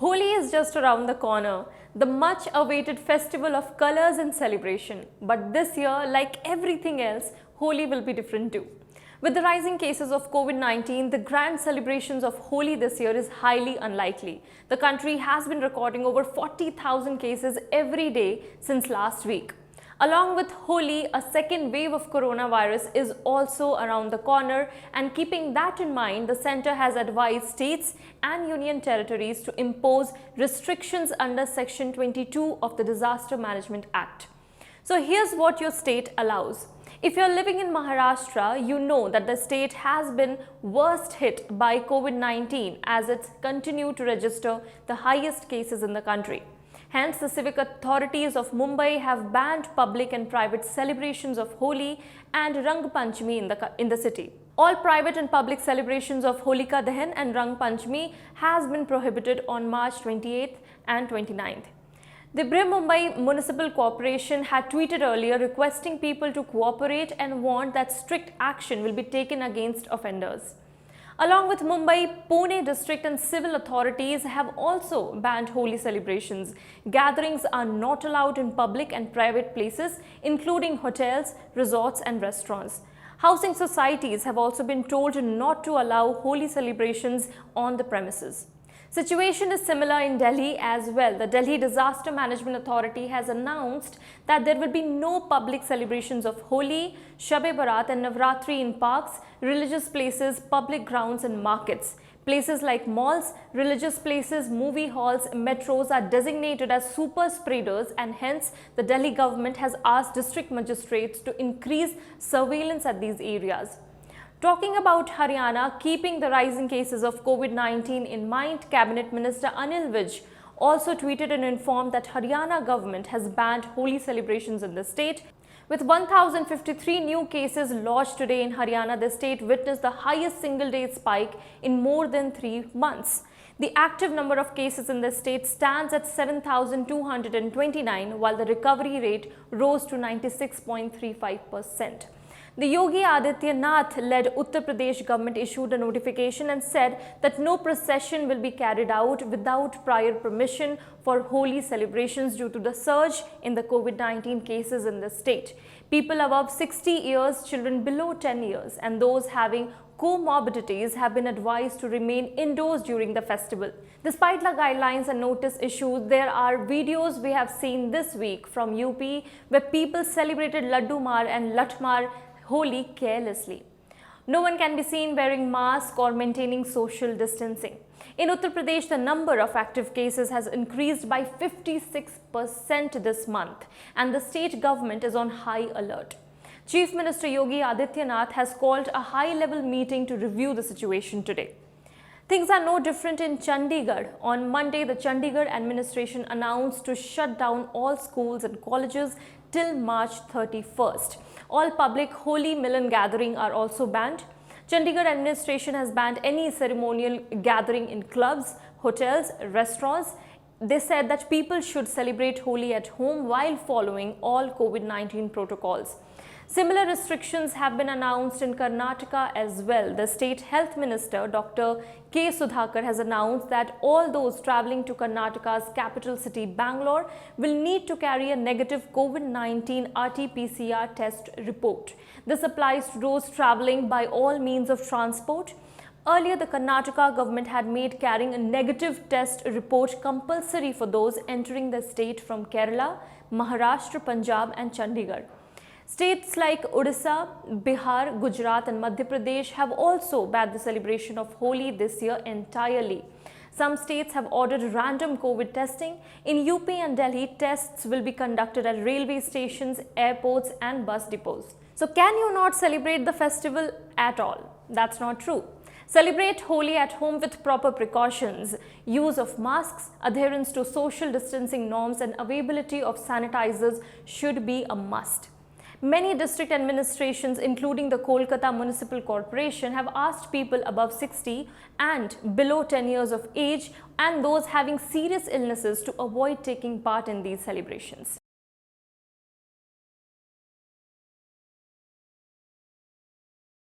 Holi is just around the corner, the much awaited festival of colors and celebration. But this year, like everything else, Holi will be different too. With the rising cases of COVID-19, the grand celebrations of Holi this year is highly unlikely. The country has been recording over 40,000 cases every day since last week. Along with Holi, a second wave of coronavirus is also around the corner, and keeping that in mind, the centre has advised states and union territories to impose restrictions under Section 22 of the Disaster Management Act. So here's what your state allows. If you're living in Maharashtra, you know that the state has been worst hit by COVID-19 as it's continued to register the highest cases in the country. Hence, the civic authorities of Mumbai have banned public and private celebrations of Holi and Rang Panchami in the city. All private and public celebrations of Holika Dahan and Rang Panchami has been prohibited on March 28th and 29th. The Mumbai Municipal Corporation had tweeted earlier requesting people to cooperate and warned that strict action will be taken against offenders. Along with Mumbai, Pune district and civil authorities have also banned Holi celebrations. Gatherings are not allowed in public and private places, including hotels, resorts and restaurants. Housing societies have also been told not to allow Holi celebrations on the premises. Situation is similar in Delhi as well. The Delhi Disaster Management Authority has announced that there will be no public celebrations of Holi, Shab-e-Barat and Navratri in parks, religious places, public grounds and markets. Places like malls, religious places, movie halls, metros are designated as super spreaders, and hence the Delhi government has asked district magistrates to increase surveillance at these areas. Talking about Haryana, keeping the rising cases of COVID-19 in mind, Cabinet Minister Anil Vij also tweeted and informed that Haryana government has banned Holi celebrations in the state. With 1,053 new cases lodged today in Haryana, the state witnessed the highest single-day spike in more than 3 months. The active number of cases in the state stands at 7,229, while the recovery rate rose to 96.35%. The Yogi Adityanath-led Uttar Pradesh government issued a notification and said that no procession will be carried out without prior permission for Holi celebrations due to the surge in the COVID-19 cases in the state. People above 60 years, children below 10 years, and those having comorbidities have been advised to remain indoors during the festival. Despite the guidelines and notice issued, there are videos we have seen this week from UP where people celebrated Laddu Mar and Latmar Holi carelessly. No one can be seen wearing mask or maintaining social distancing. In Uttar Pradesh, the number of active cases has increased by 56% this month, and the state government is on high alert. Chief Minister Yogi Adityanath has called a high-level meeting to review the situation today. Things are no different in Chandigarh. On Monday, the Chandigarh administration announced to shut down all schools and colleges till March 31st. All public Holi Milan gathering are also banned. Chandigarh administration has banned any ceremonial gathering in clubs, hotels, restaurants. They said that people should celebrate Holi at home while following all COVID-19 protocols. Similar restrictions have been announced in Karnataka as well. The state health minister, Dr. K. Sudhakar, has announced that all those travelling to Karnataka's capital city, Bangalore, will need to carry a negative COVID-19 RT-PCR test report. This applies to those travelling by all means of transport. Earlier, the Karnataka government had made carrying a negative test report compulsory for those entering the state from Kerala, Maharashtra, Punjab and Chandigarh. States like Odisha, Bihar, Gujarat and Madhya Pradesh have also banned the celebration of Holi this year entirely. Some states have ordered random COVID testing. In UP and Delhi, tests will be conducted at railway stations, airports and bus depots. So can you not celebrate the festival at all? That's not true. Celebrate Holi at home with proper precautions. Use of masks, adherence to social distancing norms and availability of sanitizers should be a must. Many district administrations, including the Kolkata Municipal Corporation, have asked people above 60 and below 10 years of age and those having serious illnesses to avoid taking part in these celebrations.